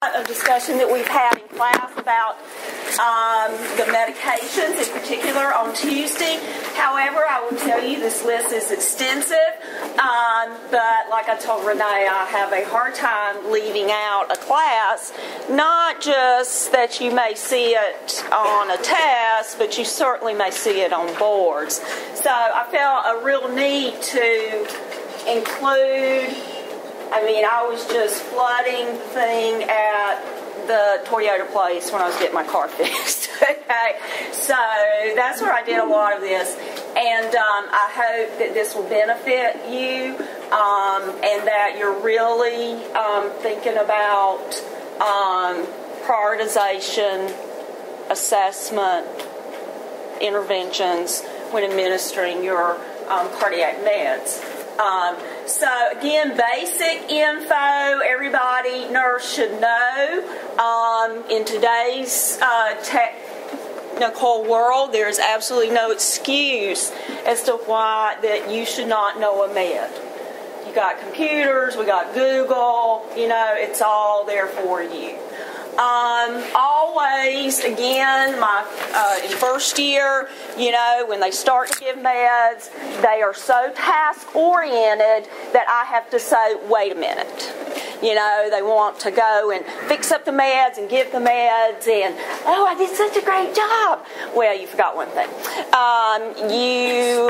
A discussion that we've had in class about the medications in particular on Tuesday. However, I will tell you this list is extensive, but like I told Renee, I have a hard time leaving out a class, not just that you may see it on a test, but you certainly may see it on boards. So I felt a real need to include. I was just flooding the thing at the Toyota place when I was getting my car fixed. Okay, so that's where I did a lot of this, and I hope that this will benefit you, and that you're really thinking about prioritization, assessment, interventions when administering your cardiac meds. So again, basic info, everybody, nurse should know. In today's technical world, there's absolutely no excuse as to why that you should not know a med. You got computers, we got Google, it's all there for you. Always, again, in first year, when they start to give meds, they are so task-oriented that I have to say, wait a minute. They want to go and fix up the meds and give the meds and, oh, I did such a great job. Well, you forgot one thing. You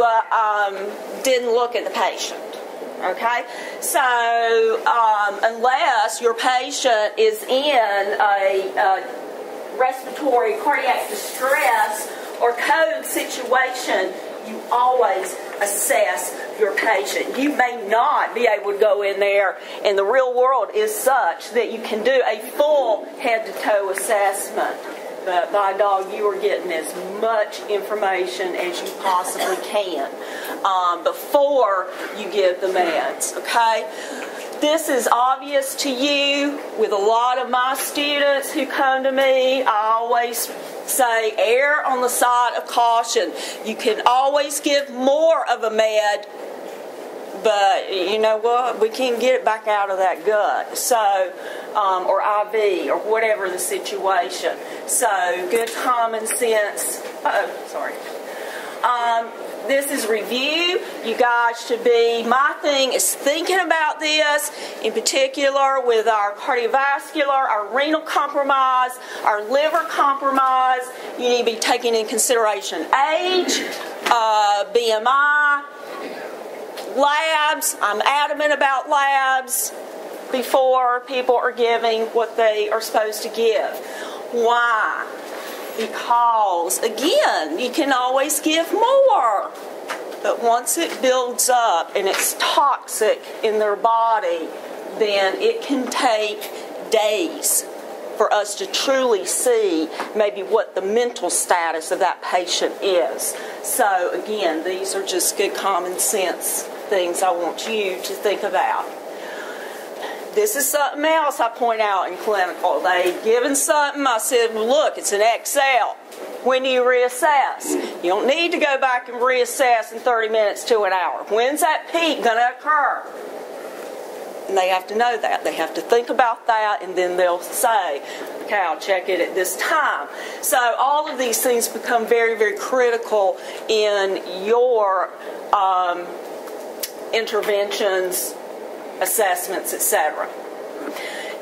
didn't look at the patient. Okay, so unless your patient is in a respiratory cardiac distress or code situation, you always assess your patient. You may not be able to go in there, and the real world is such that you can do a full head-to-toe assessment. But by dog, you are getting as much information as you possibly can before you give the meds, okay? This is obvious to you. With a lot of my students who come to me, I always say err on the side of caution. You can always give more of a med, but you know what? We can't get it back out of that gut. So, or IV, or whatever the situation. So, good common sense. This is review. You guys should be, my thing is thinking about this, in particular with our cardiovascular, our renal compromise, our liver compromise. You need to be taking in consideration age, BMI, labs. I'm adamant about labs before people are giving what they are supposed to give. Why? Because, again, you can always give more. But once it builds up and it's toxic in their body, then it can take days for us to truly see maybe what the mental status of that patient is. So, again, these are just good common sense things I want you to think about. This is something else I point out in clinical. They've given something, I said, well, look, it's an Excel. When do you reassess? You don't need to go back and reassess in 30 minutes to an hour. When's that peak going to occur? And they have to know that. They have to think about that, and then they'll say, okay, I'll check it at this time. So all of these things become very, very critical in your interventions, assessments, etc.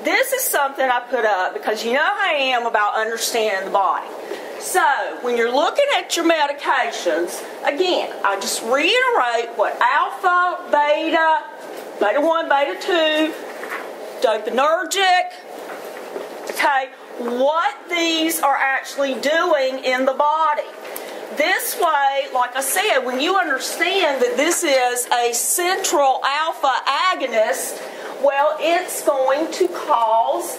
This is something I put up because you know how I am about understanding the body. So, when you're looking at your medications, again, I just reiterate what alpha, beta, beta 1, beta 2, dopaminergic, okay, what these are actually doing in the body. This way, like I said, when you understand that this is a central alpha agonist, well, it's going to cause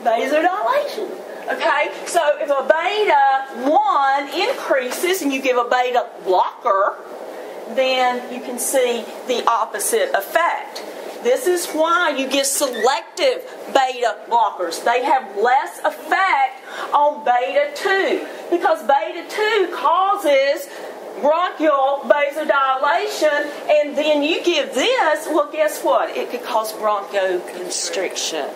vasodilation. Okay, so if a beta 1 increases and you give a beta blocker, then you can see the opposite effect. This is why you give selective beta blockers. They have less effect on beta 2 because beta 2 causes bronchial vasodilation, and then you give this, well, guess what? It could cause bronchoconstriction.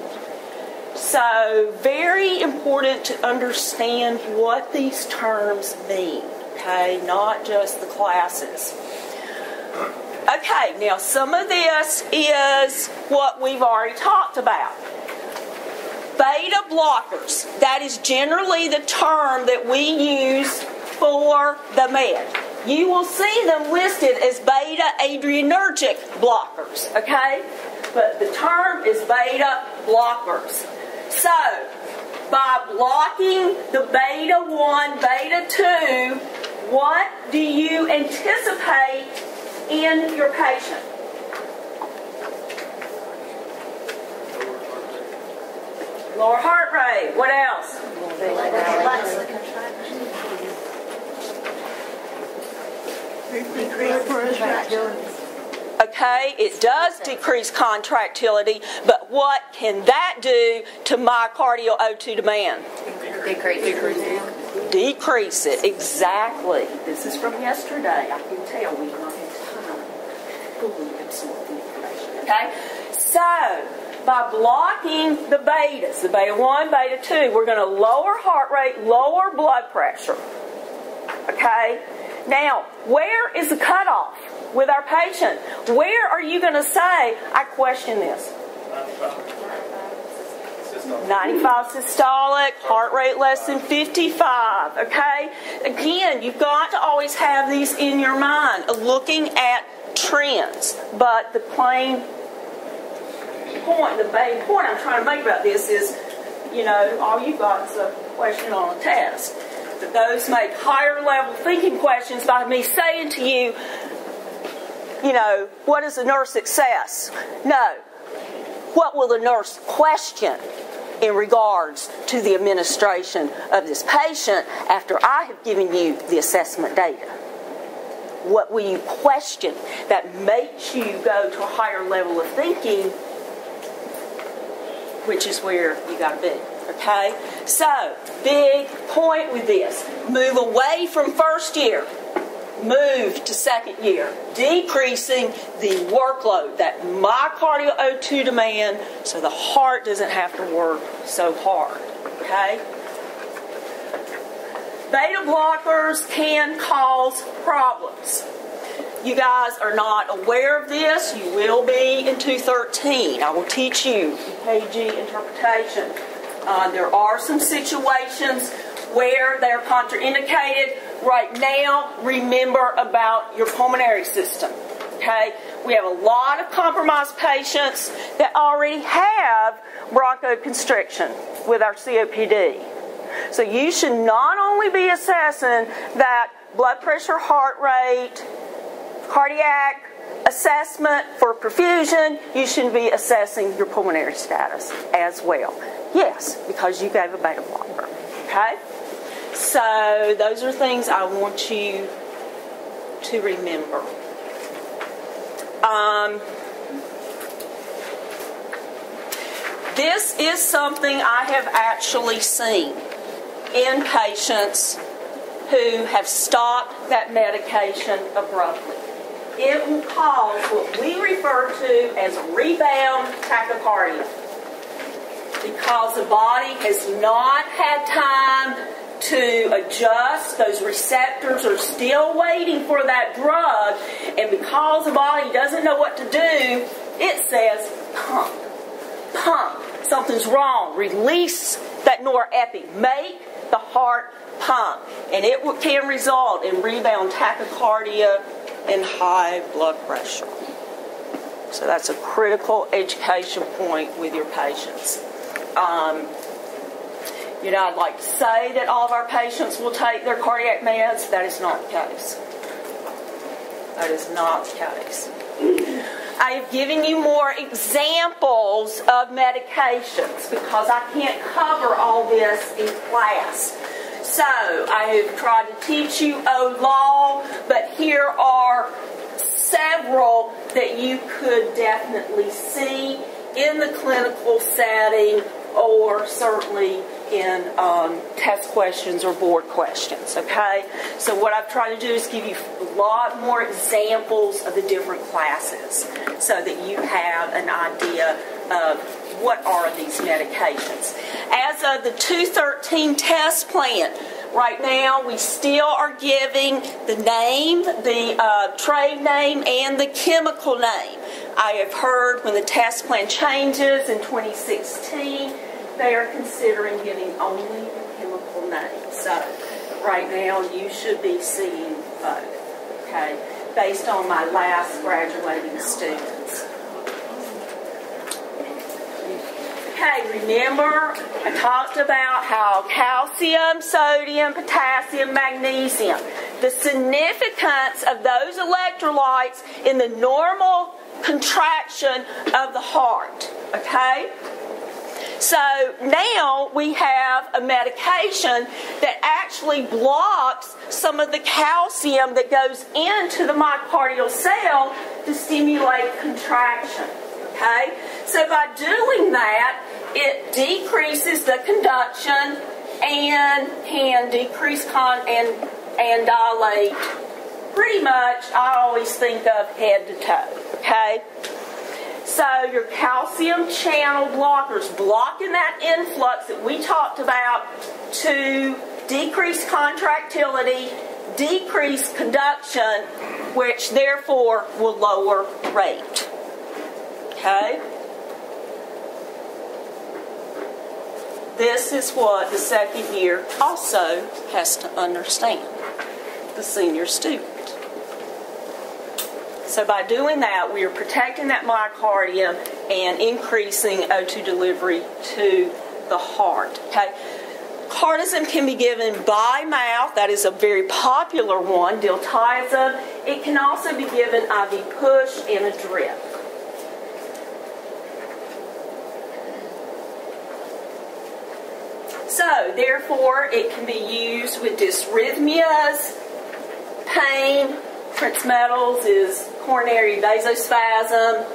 So very important to understand what these terms mean, okay? Not just the classes. Okay, now some of this is what we've already talked about. Beta blockers, that is generally the term that we use for the med. You will see them listed as beta adrenergic blockers, okay? But the term is beta blockers. So, by blocking the beta 1, beta 2, what do you anticipate in your patient? Lower heart rate. What else? Okay, it does decrease contractility, but what can that do to myocardial O2 demand? Decrease it, exactly. This is from yesterday. I can tell we've not had time to fully absorb the information. Okay, so by blocking the betas, the beta 1, beta 2, we're going to lower heart rate, lower blood pressure. Okay, now where is the cutoff with our patient? Where are you going to say, I question this? 95 systolic, heart rate less than 55, okay? Again, you've got to always have these in your mind, looking at trends. But the main point I'm trying to make about this is, you know, all you've got is a question on a test. But those make higher level thinking questions by me saying to you, you know, what is the nurse assess? No. What will the nurse question in regards to the administration of this patient after I have given you the assessment data? What will you question that makes you go to a higher level of thinking, which is where you got to be, okay? So, big point with this. Move away from first year. Move to second year, decreasing the workload, that myocardial O2 demand, so the heart doesn't have to work so hard, okay? Beta blockers can cause problems. You guys are not aware of this. You will be in 213. I will teach you EKG interpretation. There are some situations where they're contraindicated. Right now, remember about your pulmonary system, okay? We have a lot of compromised patients that already have bronchoconstriction with our COPD. So you should not only be assessing that blood pressure, heart rate, cardiac assessment for perfusion, you should be assessing your pulmonary status as well. Yes, because you gave a beta blocker, okay? So those are things I want you to remember. This is something I have actually seen in patients who have stopped that medication abruptly. It will cause what we refer to as rebound tachycardia, because the body has not had time to adjust. Those receptors are still waiting for that drug, and because the body doesn't know what to do, it says, pump, pump. Something's wrong. Release that norepi. Make the heart pump. And it can result in rebound tachycardia and high blood pressure. So that's a critical education point with your patients. You know, I'd like to say that all of our patients will take their cardiac meds. That is not the case. That is not the case. I have given you more examples of medications because I can't cover all this in class. So I have tried to teach you OLAW, but here are several that you could definitely see in the clinical setting or certainly in test questions or board questions, okay? So what I've tried to do is give you a lot more examples of the different classes so that you have an idea of what are these medications. As of the 213 test plan, right now we still are giving the name, the trade name, and the chemical name. I have heard when the test plan changes in 2016, they are considering giving only the chemical name. So right now you should be seeing both, okay, based on my last graduating students. Okay, remember I talked about how calcium, sodium, potassium, magnesium, the significance of those electrolytes in the normal contraction of the heart, okay? So now we have a medication that actually blocks some of the calcium that goes into the myocardial cell to stimulate contraction. Okay? So by doing that, it decreases the conduction and can decrease and dilate pretty much, I always think of head to toe. Okay? So your calcium channel blockers blocking that influx that we talked about to decrease contractility, decrease conduction, which therefore will lower rate. Okay? This is what the second year also has to understand, the senior student. So by doing that, we are protecting that myocardium and increasing O2 delivery to the heart. Okay? Cardizem can be given by mouth. That is a very popular one, diltiazem. It can also be given IV push and a drip. So, therefore, it can be used with dysrhythmias, pain. Prince Metals is coronary vasospasm.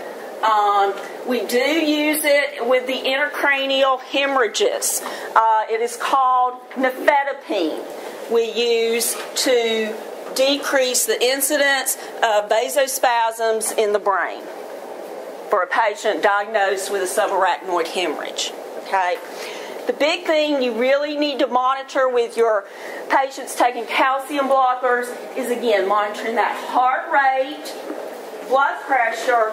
We do use it with the intracranial hemorrhages. It is called nifedipine. We use to decrease the incidence of vasospasms in the brain for a patient diagnosed with a subarachnoid hemorrhage. Okay? The big thing you really need to monitor with your patients taking calcium blockers is, again, monitoring that heart rate, blood pressure,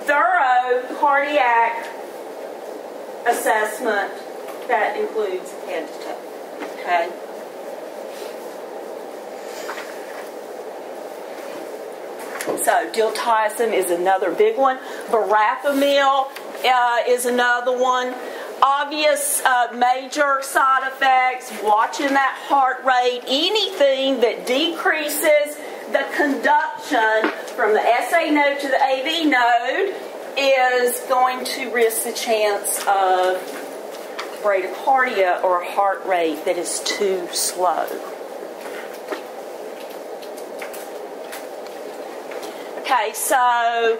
thorough cardiac assessment that includes head to toe. Okay? So, diltiazem is another big one. Verapamil is another one. Obvious major side effects, watching that heart rate, anything that decreases the conduction from the SA node to the AV node is going to risk the chance of bradycardia or a heart rate that is too slow. Okay, so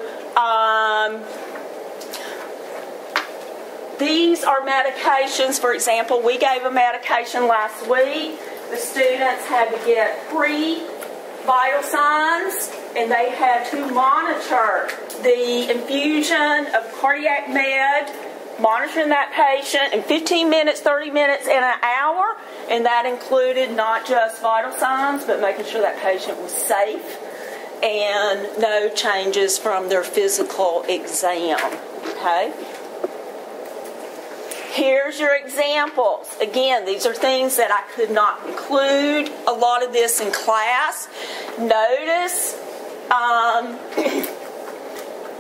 these are medications. For example, we gave a medication last week. The students had to get 3 vital signs, and they had to monitor the infusion of cardiac med, monitoring that patient in 15 minutes, 30 minutes, and an hour. And that included not just vital signs, but making sure that patient was safe and no changes from their physical exam. Okay? Here's your examples. Again, these are things that I could not include a lot of this in class. Notice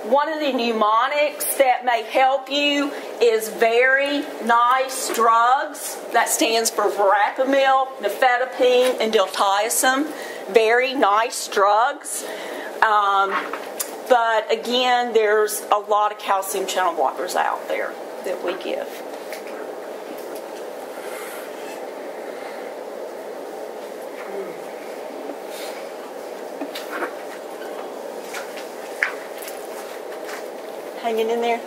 one of the mnemonics that may help you is very nice drugs. That stands for verapamil, nifedipine, and diltiazem. Very nice drugs. But again, there's a lot of calcium channel blockers out there that we give. Hanging in there?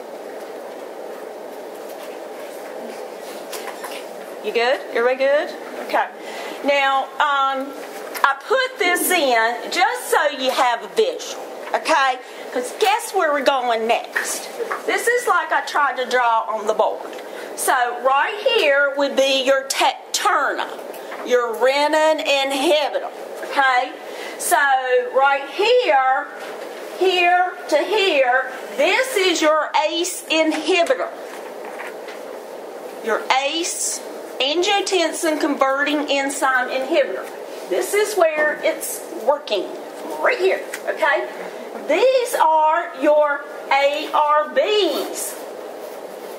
You good? Everybody good? Okay. Now, I put this in just so you have a visual, okay? Because guess where we're going next? This is like I tried to draw on the board. So right here would be your Tecturna, your renin inhibitor. Okay? So right here, here to here, this is your ACE inhibitor. Your ACE, angiotensin converting enzyme inhibitor. This is where it's working, right here, okay? These are your ARBs,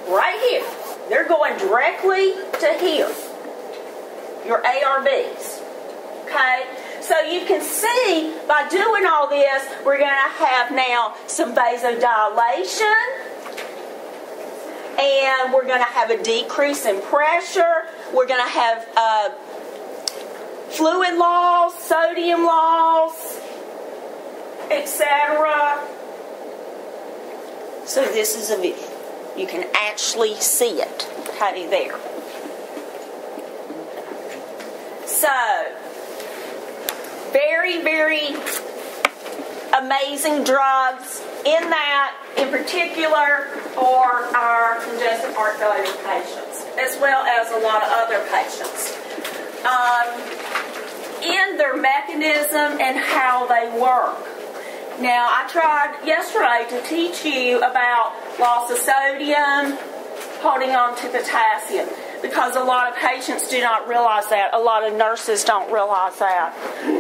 right here. They're going directly to here, your ARBs, okay? So you can see, by doing all this, we're going to have now some vasodilation, and we're going to have a decrease in pressure. We're going to have fluid loss, sodium loss, etc. So this is a visual. You can actually see it, okay, there. So, very, very amazing drugs in that, in particular, for our congestive heart failure patients, as well as a lot of other patients. In their mechanism and how they work. Now, I tried yesterday to teach you about loss of sodium, holding on to potassium, because a lot of patients do not realize that. A lot of nurses don't realize that.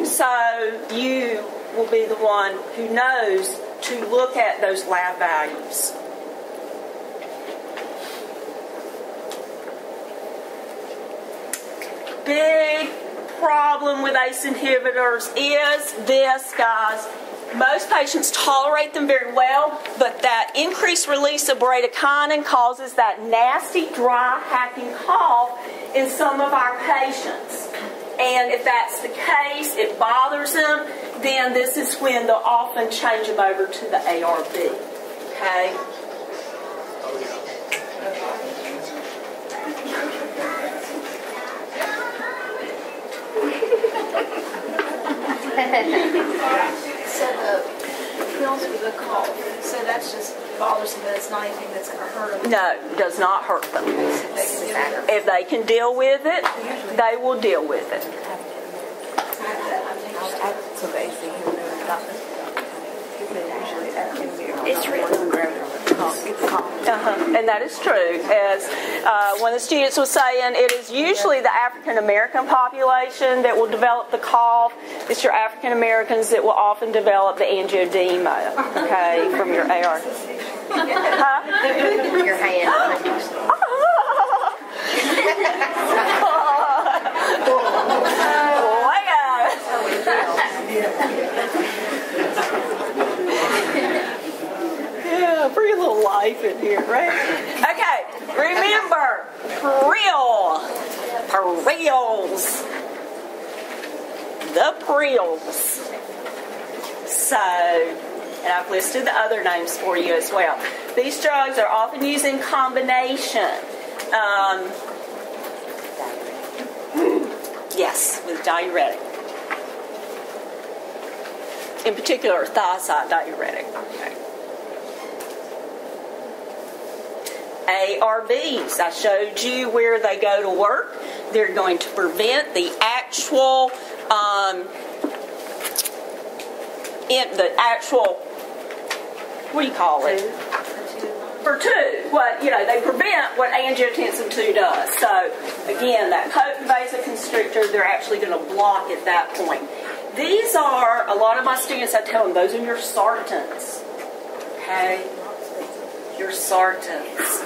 So you will be the one who knows to look at those lab values. Big problem with ACE inhibitors is this, guys. Most patients tolerate them very well, but that increased release of bradykinin causes that nasty, dry, hacking cough in some of our patients. And if that's the case, it bothers them, then this is when they'll often change them over to the ARB. Okay? So the pills for the cough, so that's just bothersome, but it's not anything that's going to hurt them? No, it does not hurt them. If they can deal with it, they will deal with it. It's written. And that is true. As one of the students was saying, it is usually the African American population that will develop the cough. It's your African Americans that will often develop the angioedema, okay, from your AR. Huh? Your hand. Yeah, bring a little life in here, right? Okay, remember, Prils. The Prils. So, and I've listed the other names for you as well. These drugs are often used in combination. Yes, with diuretic. In particular, thiazide diuretic. Okay. ARBs, I showed you where they go to work. They're going to prevent the actual, what do you call it? For 2. What, they prevent what angiotensin 2 does. So, again, that potent vasoconstrictor, they're actually going to block at that point. These are, a lot of my students, I tell them, those are your sartans. Okay? Your sartans.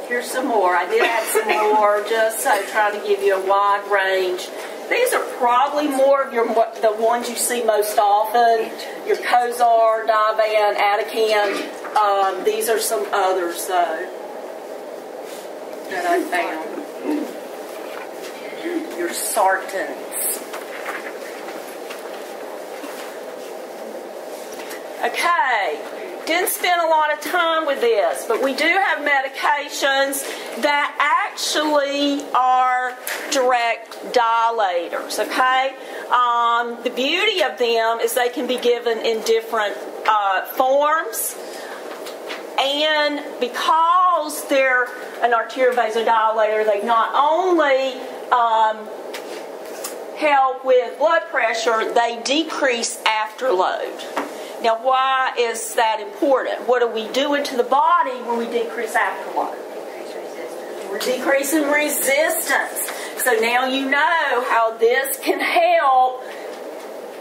Here's some more. I did add some more, just so trying to give you a wide range. These are probably more of the ones you see most often. Your Cozar, Divan, Atacant. These are some others, though, that I found. Your sartans. Okay. Didn't spend a lot of time with this, but we do have medications that actually are direct dilators, okay? The beauty of them is they can be given in different forms, and because they're an arterial vasodilator, they not only help with blood pressure, they decrease afterload. Now, why is that important? What are we doing to the body when we decrease afterload? We're decreasing resistance. So now you know how this can help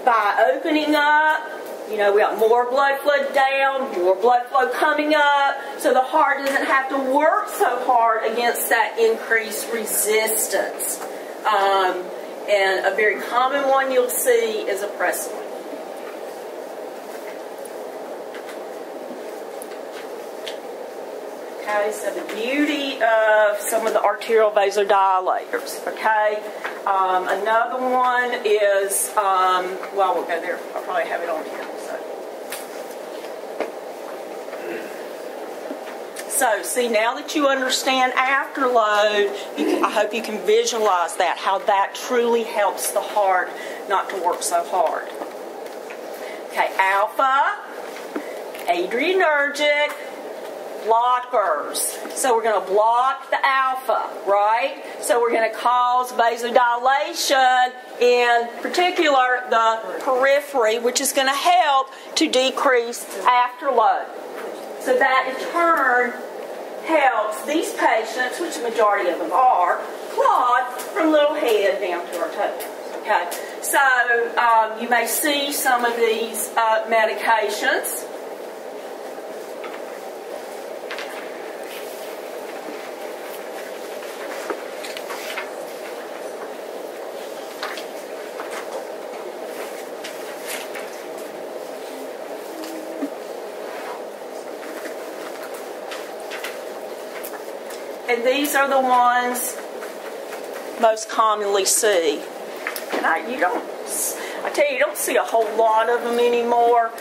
by opening up. You know, we got more blood flow down, more blood flow coming up, so the heart doesn't have to work so hard against that increased resistance. And a very common one you'll see is a Presley. Okay, so the beauty of some of the arterial vasodilators, okay? Another one is, well, we'll go there. I'll probably have it on here. So, see, now that you understand afterload, I hope you can visualize that, how that truly helps the heart not to work so hard. Okay, alpha, adrenergic, blockers. So we're going to block the alpha, right? So we're going to cause vasodilation, in particular the periphery, which is going to help to decrease afterload. So that in turn helps these patients, which the majority of them are, clot from little head down to our toes. Okay, so you may see some of these medications. And these are the ones most commonly see. And you don't see a whole lot of them anymore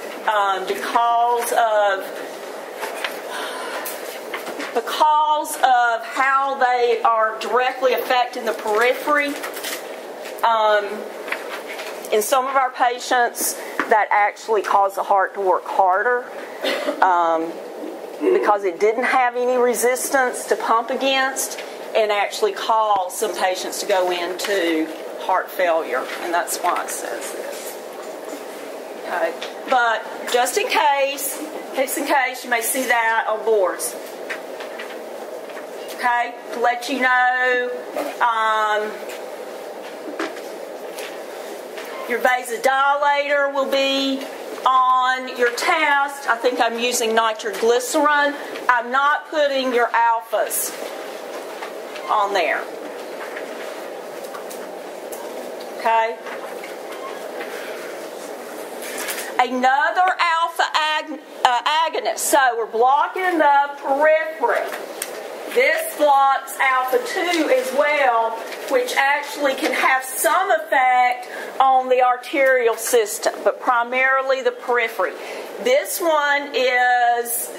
because of how they are directly affecting the periphery. In some of our patients, that actually cause the heart to work harder. Because it didn't have any resistance to pump against, and actually cause some patients to go into heart failure, and that's why it says this. Okay, but just in case, you may see that on boards. Okay, to let you know, your vasodilator will be on your test. I think I'm using nitroglycerin. I'm not putting your alphas on there. Okay? Another alpha agonist. So we're blocking the periphery. This blocks alpha-2 as well, which actually can have some effect on the arterial system, but primarily the periphery. This one is,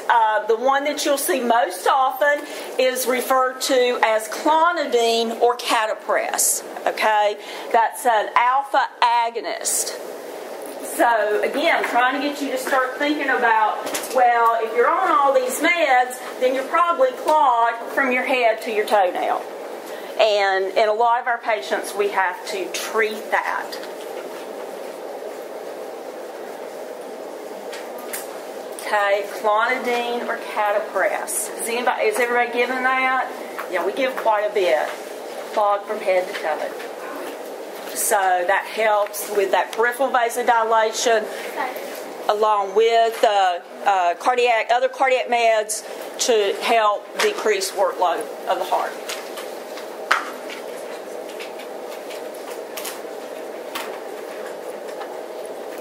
the one that you'll see most often is referred to as clonidine or catapress, okay? That's an alpha agonist. So, again, I'm trying to get you to start thinking about, well, if you're on all these meds, then you're probably clogged from your head to your toenail. And in a lot of our patients, we have to treat that. Okay, clonidine or catapress. Is everybody giving that? Yeah, we give quite a bit. Clogged from head to toe. So that helps with that peripheral vasodilation, along with other cardiac meds to help decrease workload of the heart.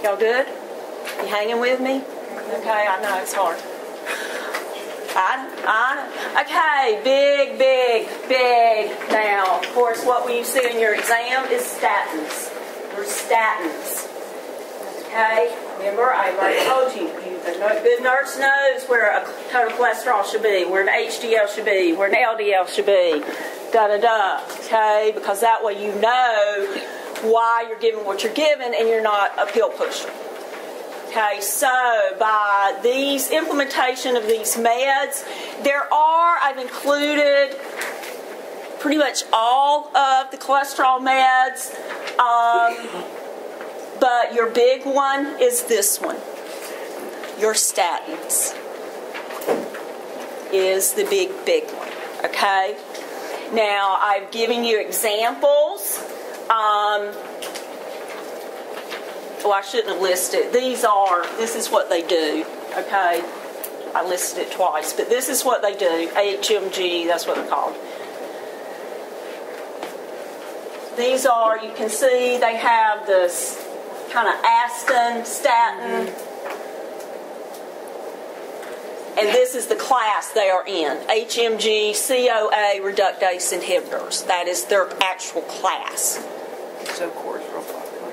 Y'all good? You hanging with me? Okay, I know it's hard. Okay, big now. Of course, what you see in your exam is statins. There's statins. Okay, remember I already told you, a good nurse knows where a total cholesterol should be, where an HDL should be, where an LDL should be. da-da-da, okay? Because that way you know why you're giving what you're giving and you're not a pill pusher. Okay, so by these implementation of these meds, I've included pretty much all of the cholesterol meds, but your big one is this one. Your statins is the big one, okay? Now, I've given you examples. Well, I shouldn't have listed. This is what they do, okay? I listed it twice, but this is what they do. HMG, that's what they're called. These are, you can see, they have this kind of statin. And this is the class they are in. HMG, CoA reductase inhibitors. That is their actual class. Zocor is real popular.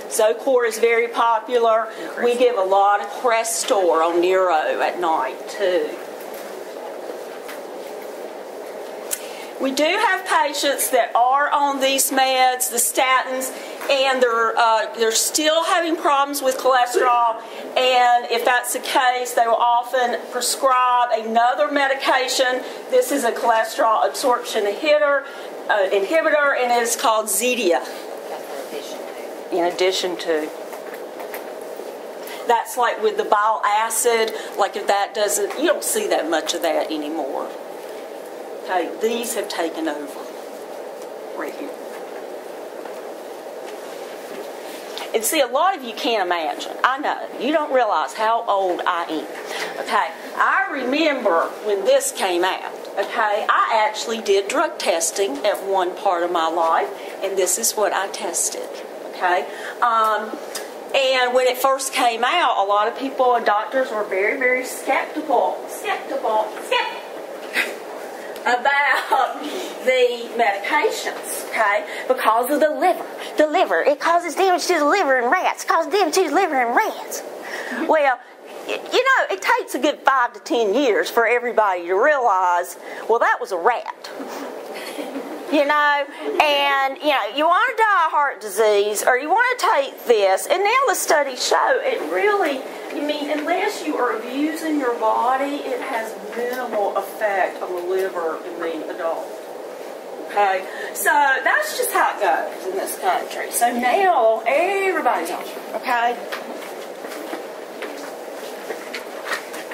Zocor is very popular. We give a lot of Crestor on Neuro at night, too. We do have patients that are on these meds, the statins, and they're still having problems with cholesterol. And if that's the case, they will often prescribe another medication. This is a cholesterol absorption inhibitor, and it is called Zetia. In addition to. That's like with the bile acid, like if that doesn't, you don't see that much of that anymore. Okay, these have taken over right here. And see, a lot of you can't imagine. I know. You don't realize how old I am. Okay, I remember when this came out. Okay, I actually did drug testing at one part of my life, and this is what I tested. Okay, and when it first came out, a lot of people and doctors were very, very skeptical about the medications, okay, because of the liver. The liver, it causes damage to the liver in rats. It causes damage to the liver in rats. Well, you know, it takes a good 5 to 10 years for everybody to realize, well, that was a rat. You know, and, you know, you want to die of heart disease or you want to take this, and now the studies show it really, unless you are abusing your body, it has minimal effect on the liver in the adult. Okay, so that's just how it goes in this country. So now everybody's on it, okay?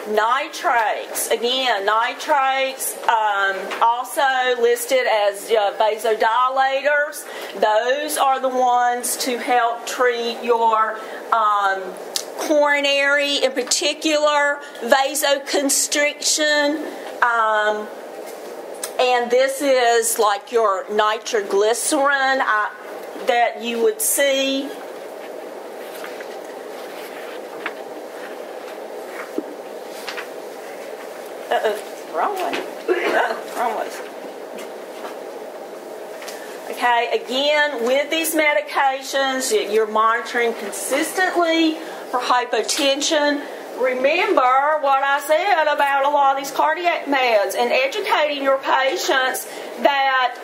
Nitrates. Again, nitrates also listed as vasodilators. Those are the ones to help treat your coronary, in particular, vasoconstriction. And this is like your nitroglycerin that you would see. Wrong one. Wrong one. Okay, again, with these medications, you're monitoring consistently for hypotension. Remember what I said about a lot of these cardiac meds and educating your patients that,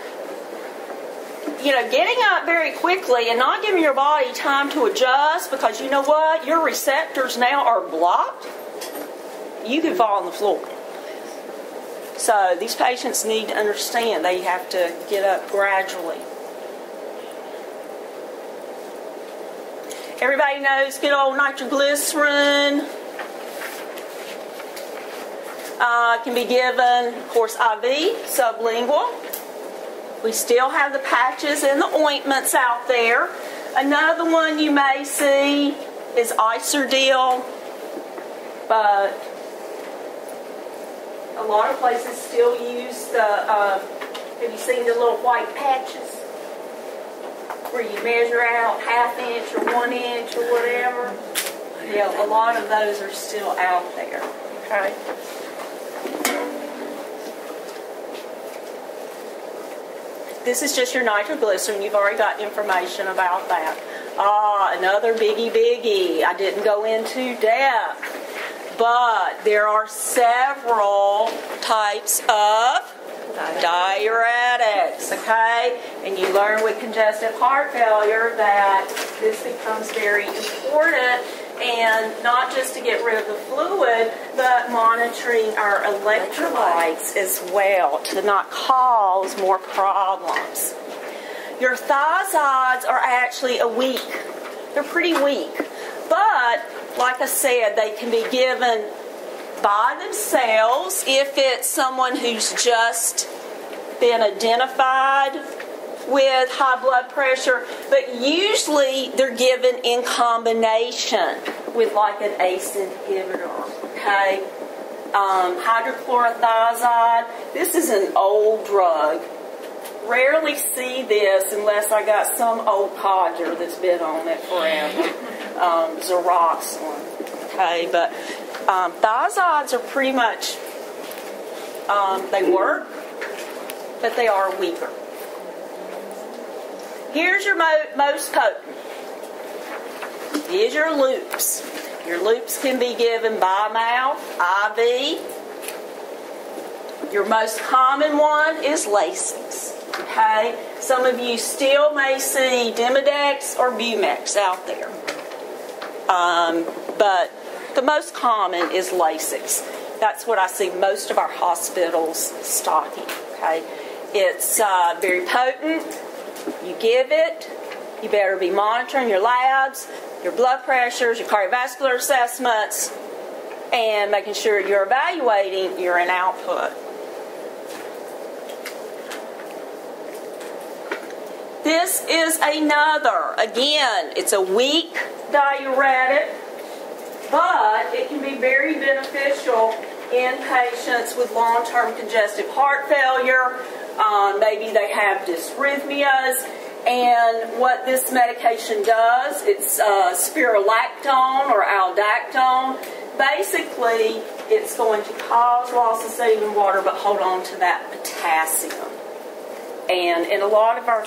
you know, getting up very quickly and not giving your body time to adjust, because you know what? Your receptors now are blocked. You can fall on the floor. So these patients need to understand they have to get up gradually. Everybody knows good old nitroglycerin. Can be given, of course, IV, sublingual. We still have the patches and the ointments out there. Another one you may see is Iserdil, but a lot of places still use the, have you seen the little white patches where you measure out 1/2 inch or 1 inch or whatever? Yeah, a lot of those are still out there, okay? This is just your nitroglycerin. You've already got information about that. Another biggie. I didn't go into depth. But there are several types of Diuretics, okay? And you learn with congestive heart failure that this becomes very important, and not just to get rid of the fluid, but monitoring our electrolytes as well to not cause more problems. Your thiazides are actually weak. They're pretty weak. But, like I said, they can be given by themselves if it's someone who's just been identified with high blood pressure, but usually they're given in combination with like an ACE inhibitor, okay? Hydrochlorothiazide, this is an old drug. Rarely see this unless I got some old codger that's been on it forever. Xeroxone, okay? But thiazides are pretty much, they work, but they are weaker. Here's your most potent. Here's your loops. Your loops can be given by mouth, IV. Your most common one is Lasix. Okay? Some of you still may see Demodex or Bumex out there. But the most common is Lasix. That's what I see most of our hospitals stocking. Okay? It's very potent. You give it, you better be monitoring your labs, your blood pressures, your cardiovascular assessments, and making sure you're evaluating urine output. This is another, again, it's a weak diuretic, but it can be very beneficial in patients with long-term congestive heart failure. Maybe they have dysrhythmias, and what this medication does, it's spirulactone or aldactone. Basically, it's going to cause loss of sodium in water, but hold on to that potassium. And in a lot of our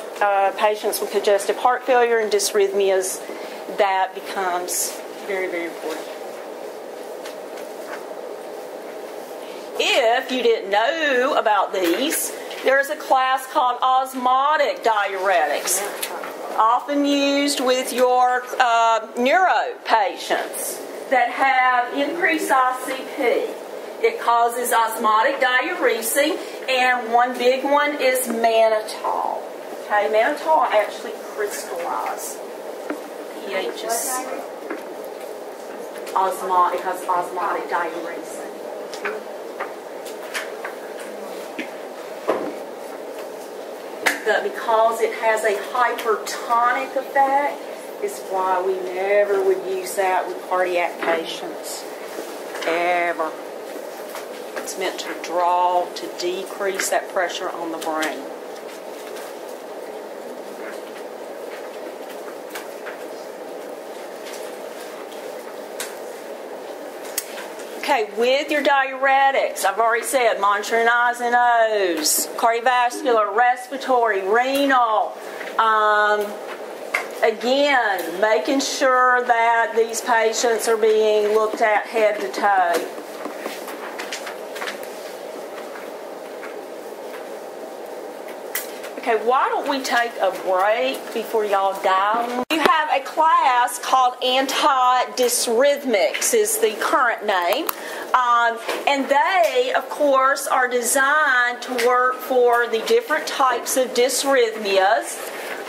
patients with congestive heart failure and dysrhythmias, that becomes very, very important. If you didn't know about these, there's a class called osmotic diuretics, often used with your neuro patients that have increased ICP. It causes osmotic diuresing, and one big one is mannitol. Okay, mannitol actually crystallizes. pH is osmotic, it has osmotic diuresing. But because it has a hypertonic effect, is why we never would use that with cardiac patients. Ever. It's meant to draw, to decrease that pressure on the brain. Okay, with your diuretics, I've already said monitoring I's and O's, cardiovascular, respiratory, renal. Again, making sure that these patients are being looked at head to toe. Okay, why don't we take a break before y'all dial? You have a class called antidysrhythmics is the current name. And they, of course, are designed to work for the different types of dysrhythmias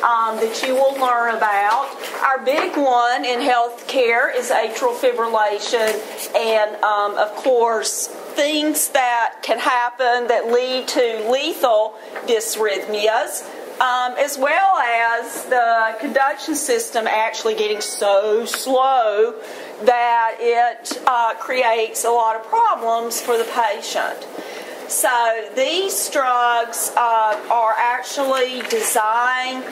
that you will learn about. Our big one in healthcare is atrial fibrillation, and of course things that can happen that lead to lethal dysrhythmias, as well as the conduction system actually getting so slow that it creates a lot of problems for the patient. So these drugs are actually designed,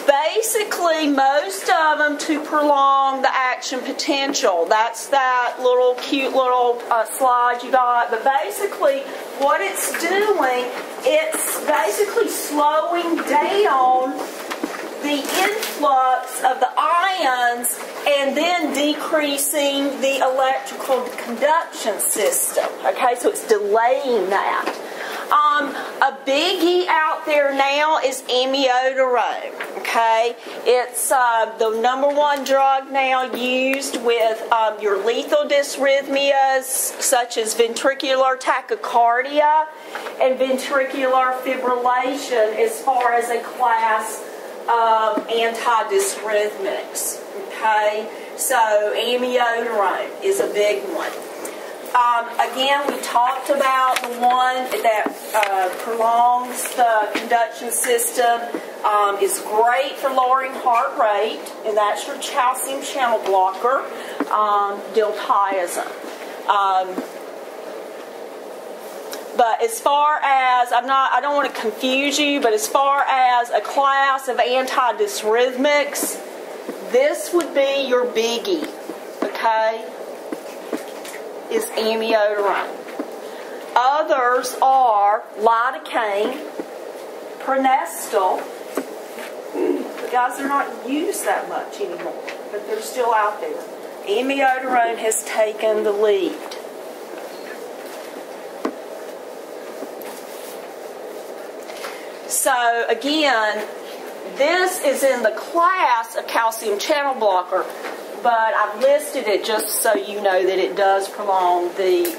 basically most of them, to prolong the action potential. That's that little cute little slide you got. But basically what it's doing, it's basically slowing down the influx of the ions and then decreasing the electrical conduction system. Okay, so it's delaying that. A biggie out there now is amiodarone. Okay, it's the #1 drug now used with your lethal dysrhythmias such as ventricular tachycardia and ventricular fibrillation as far as a class of antidysrhythmics. Okay, so amiodarone is a big one. Again, we talked about the one that prolongs the conduction system, is great for lowering heart rate, and that's your calcium channel blocker, diltiazem. But as far as, I don't want to confuse you, but as far as a class of antidysrhythmics, this would be your biggie, okay, is amiodarone. Others are lidocaine, Pronestal. The guys, they're not used that much anymore, but they're still out there. Amiodarone has taken the lead. So again, this is in the class of calcium channel blocker, but I've listed it just so you know that it does prolong the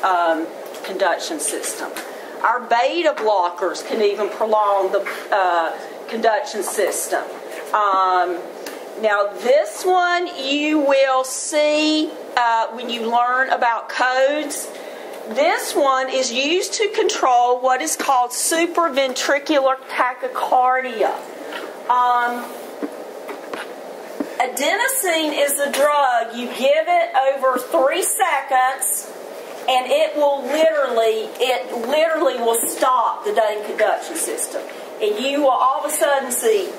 conduction system. Our beta blockers can even prolong the conduction system. Now this one you will see when you learn about codes. This one is used to control what is called supraventricular tachycardia. Adenosine is a drug. You give it over 3 seconds, and it literally will stop the dang conduction system. And you will all of a sudden see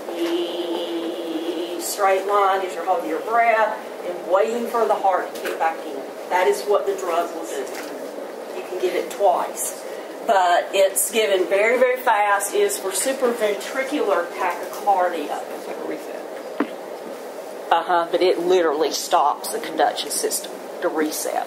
straight line as you're holding your breath and waiting for the heart to kick back in. That is what the drug will do. You can give it twice. But it's given very, very fast. It is for supraventricular tachycardia. It's like a reset. But it literally stops the conduction system to reset.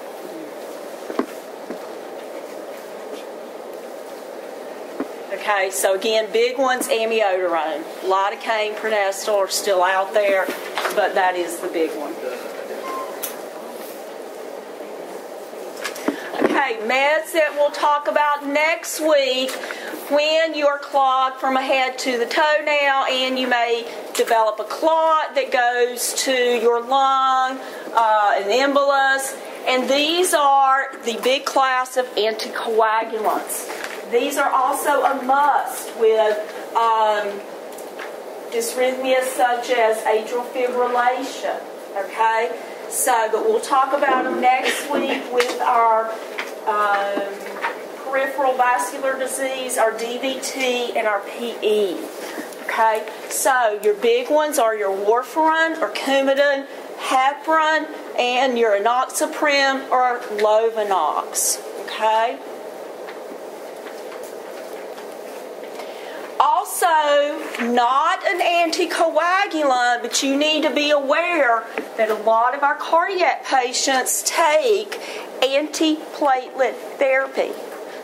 Okay, so again, big ones, amiodarone. Lidocaine, Pronestal are still out there, but that is the big one. Okay, meds that we'll talk about next week when you are clogged from a head to the toenail and you may develop a clot that goes to your lung, an embolus, and these are the big class of anticoagulants. These are also a must with dysrhythmias such as atrial fibrillation. Okay, so but we'll talk about them next week with our peripheral vascular disease, our DVT, and our PE. Okay, so your big ones are your warfarin or Coumadin, heparin, and your enoxaparin or Lovenox. Okay. Also, not an anticoagulant, but you need to be aware that a lot of our cardiac patients take antiplatelet therapy.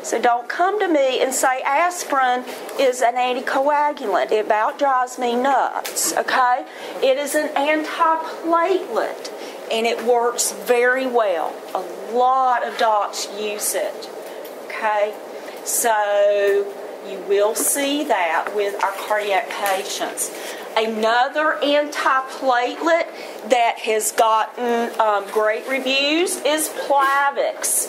So don't come to me and say aspirin is an anticoagulant. It about drives me nuts, okay? It is an antiplatelet, and it works very well. A lot of docs use it, okay? So you will see that with our cardiac patients. Another antiplatelet that has gotten great reviews is Plavix.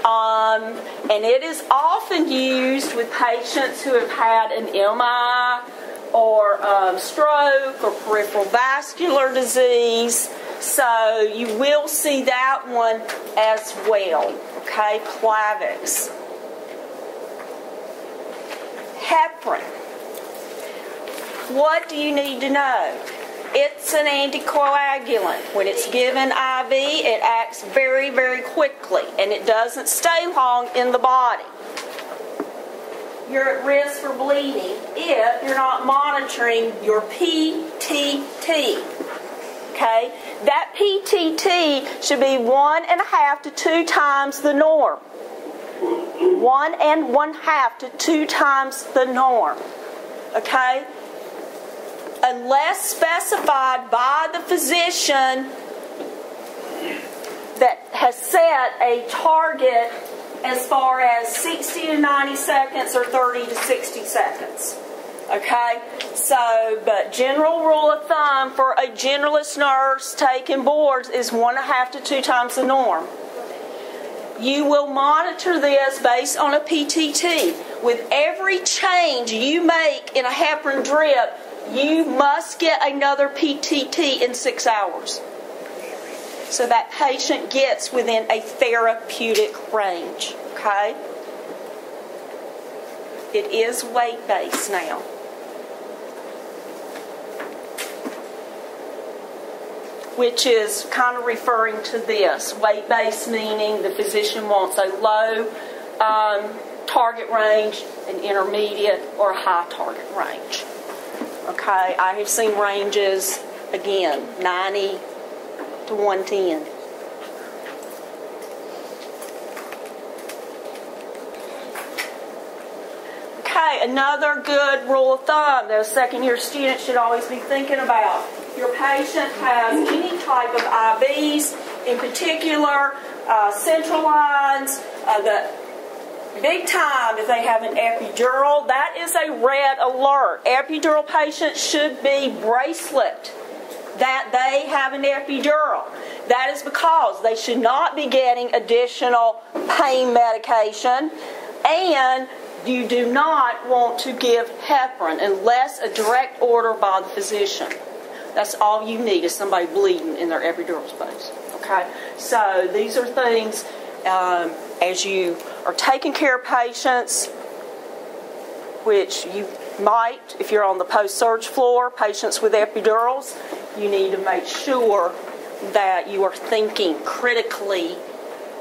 And it is often used with patients who have had an MI or stroke or peripheral vascular disease. So you will see that one as well. Okay, Plavix. Heparin. What do you need to know? It's an anticoagulant. When it's given IV, it acts very, very quickly, and it doesn't stay long in the body. You're at risk for bleeding if you're not monitoring your PTT. Okay? That PTT should be 1.5 to 2 times the norm. 1.5 to 2 times the norm. Okay? Unless specified by the physician that has set a target as far as 60 to 90 seconds or 30 to 60 seconds. Okay? So, but general rule of thumb for a generalist nurse taking boards is 1.5 to 2 times the norm. You will monitor this based on a PTT. With every change you make in a heparin drip, you must get another PTT in 6 hours. So that patient gets within a therapeutic range. Okay? It is weight-based now. Which is kind of referring to this. Weight-based meaning the physician wants a low target range, an intermediate, or a high target range. Okay, I have seen ranges, again, 90 to 110. Okay, another good rule of thumb that a second-year student should always be thinking about. Your patient has any type of IVs, in particular central lines, the big time if they have an epidural, that is a red alert. Epidural patients should be bracelet that they have an epidural. That is because they should not be getting additional pain medication, and you do not want to give heparin unless a direct order by the physician. That's all you need is somebody bleeding in their epidural space. Okay? So these are things as you are taking care of patients, which you might, if you're on the post-surge floor, patients with epidurals, you need to make sure that you are thinking critically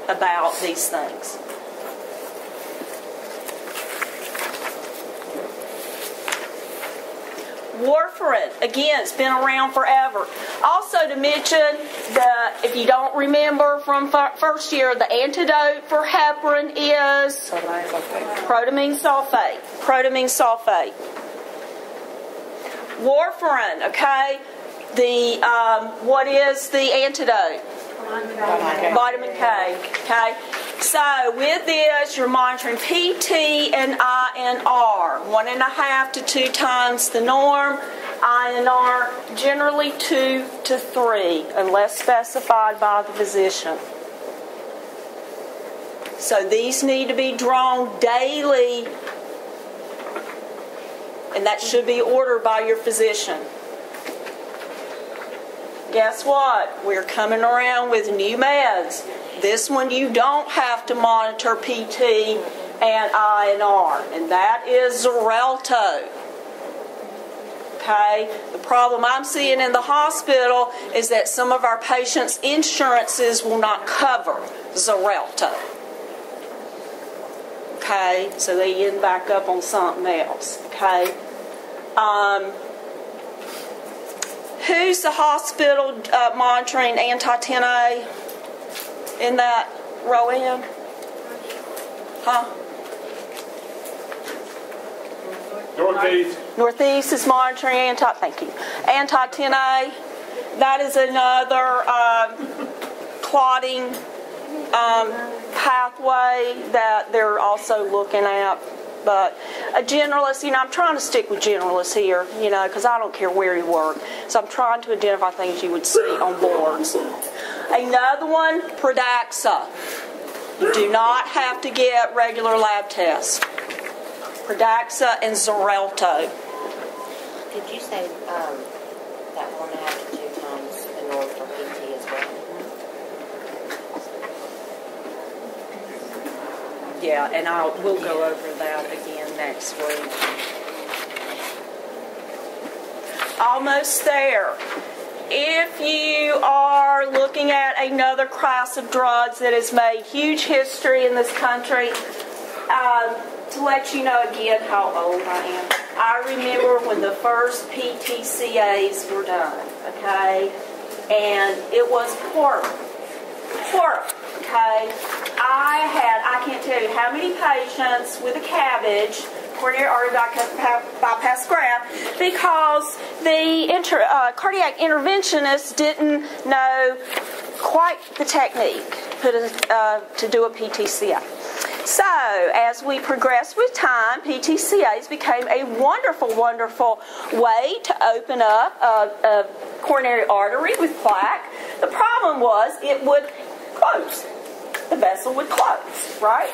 about these things. Warfarin, again, it's been around forever. Also to mention that if you don't remember from first year, the antidote for heparin is protamine sulfate. Protamine sulfate. Warfarin, okay. What is the antidote? Vitamin K. Okay. So with this, you're monitoring PT and INR, 1.5 to 2 times the norm. INR generally 2 to 3, unless specified by the physician. So these need to be drawn daily, and that should be ordered by your physician. Guess what? We're coming around with new meds. This one you don't have to monitor PT and INR, and that is Xarelto. Okay? The problem I'm seeing in the hospital is that some of our patients' insurances will not cover Xarelto. Okay? So they end back up on something else. Okay? Who's the hospital monitoring anti-10A in that row in? Huh? Northeast. Northeast is monitoring anti-10A. That is another clotting pathway that they're also looking at. But a generalist, I'm trying to stick with generalists here, because I don't care where you work. So I'm trying to identify things you would see on boards. Another one, Pradaxa. You do not have to get regular lab tests. Pradaxa and Xarelto. Did you say that 1.5 to 2 times the norm for PT as well? Yeah, and we'll go over that again next week. Almost there. If you are looking at another class of drugs that has made huge history in this country, to let you know again how old I am. I remember when the first PTCAs were done, okay? And it was horrible. Okay? I can't tell tell you how many patients with a CABG, coronary artery bypass graft, because the cardiac interventionist didn't know quite the technique to do a PTCA. So, as we progressed with time, PTCAs became a wonderful, wonderful way to open up a coronary artery with plaque. The problem was it would close. The vessel would close, right?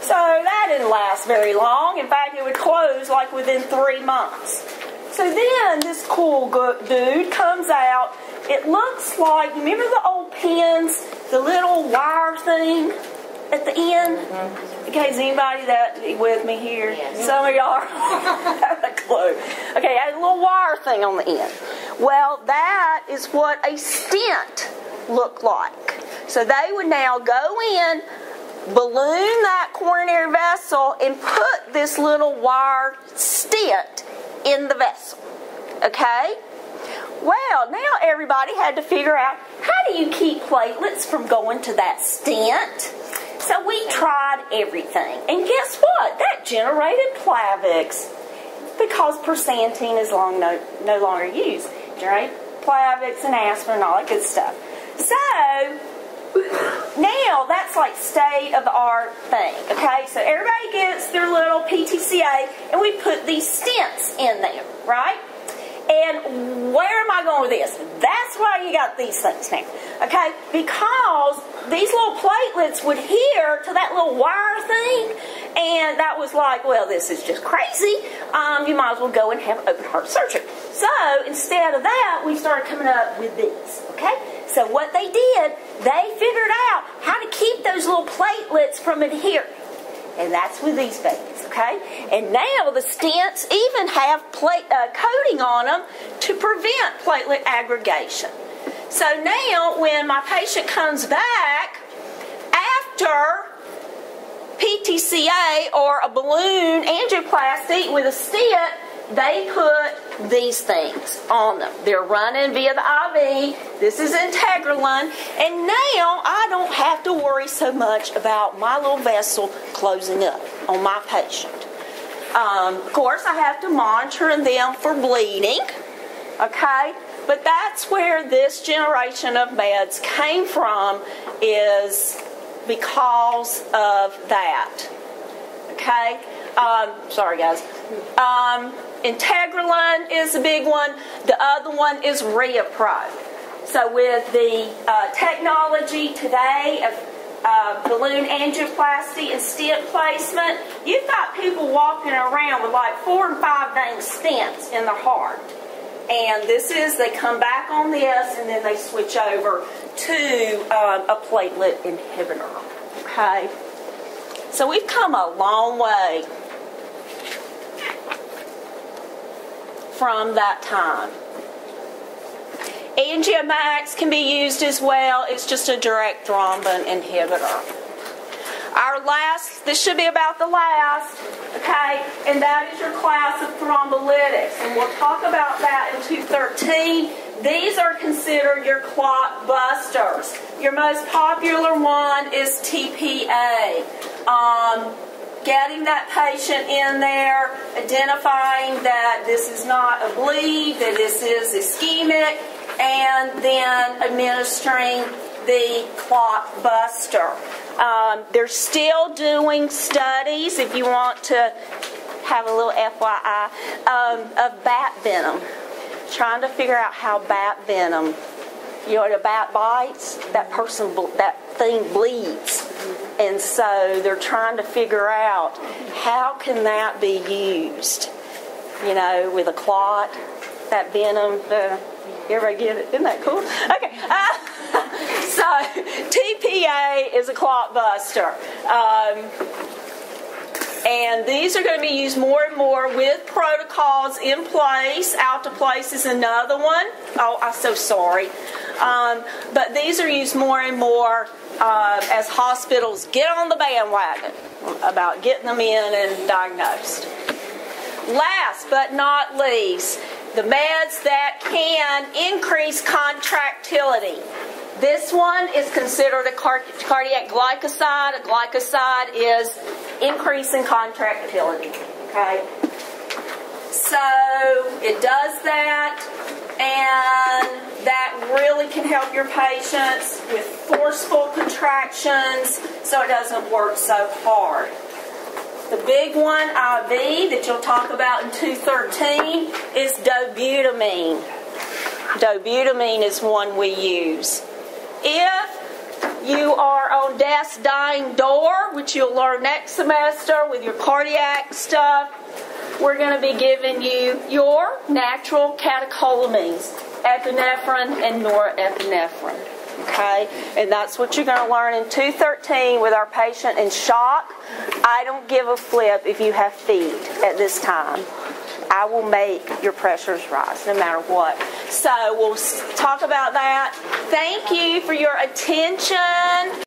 So that didn't last very long. In fact, it would close like within 3 months. So then this cool dude comes out. It looks like, remember the old pins, the little wire thing at the end? Okay, is anybody that with me here? Yes. Some of y'all have a clue. Okay, I had a little wire thing on the end. Well, that is what a stent looked like. So they would now go in, balloon that coronary vessel, and put this little wire stent in the vessel. Okay? Well, now everybody had to figure out, how do you keep platelets from going to that stent? So we tried everything. And guess what? That generated Plavix, because Persantine is no longer used. Generate Plavix and aspirin and all that good stuff. So now that's like state-of-the-art thing, okay? So everybody gets their little PTCA, and we put these stents in there, right? And where am I going with this? That's why you got these things now, okay? Because these little platelets would adhere to that little wire thing, and that was like, well, this is just crazy. You might as well go and have open heart surgery. So instead of that, we started coming up with these, okay? So what they did, they figured out how to keep those little platelets from adhering. And that's with these babies, okay? And now the stents even have coating on them to prevent platelet aggregation. So now when my patient comes back after PTCA or a balloon angioplasty with a stent, they put these things on them. They're running via the IV. This is integralin. And now I don't have to worry so much about my little vessel closing up on my patient. Of course, I have to monitor them for bleeding. Okay? But that's where this generation of meds came from, is because of that. Okay? Sorry, guys. Integralin is a big one. The other one is ReaPro. So with the technology today of balloon angioplasty and stent placement, you've got people walking around with like 4 and 5 dang stents in their heart. And this is, they come back on this and then they switch over to a platelet inhibitor. Okay? So we've come a long way from that time. Angiomax can be used as well. It's just a direct thrombin inhibitor. Our last, this should be about the last, okay, and that is your class of thrombolytics. And we'll talk about that in 213. These are considered your clot busters. Your most popular one is TPA. Getting that patient in there, identifying that this is not a bleed, that this is ischemic, and then administering the clot buster. They're still doing studies, if you want to have a little FYI, of bat venom. Trying to figure out how bat venom, you know, when a bat bites, that thing bleeds. And so they're trying to figure out how can that be used, you know, with a clot, that venom. Everybody get it? Isn't that cool? Okay. So TPA is a clot buster. And these are going to be used more and more with protocols in place. Alteplase is another one. Oh, I'm so sorry. But these are used more and more as hospitals get on the bandwagon about getting them in and diagnosed. Last but not least, the meds that can increase contractility. This one is considered a cardiac glycoside. A glycoside is increase in contractility. Okay? So it does that, and that really can help your patients with forceful contractions so it doesn't work so hard. The big one, IV, that you'll talk about in 213 is dobutamine. Dobutamine is one we use. If you are on death's dying door, which you'll learn next semester with your cardiac stuff, we're going to be giving you your natural catecholamines, epinephrine and norepinephrine. Okay? And that's what you're going to learn in 213 with our patient in shock. I don't give a flip if you have feed at this time. I will make your pressures rise no matter what. So we'll talk about that. Thank you for your attention.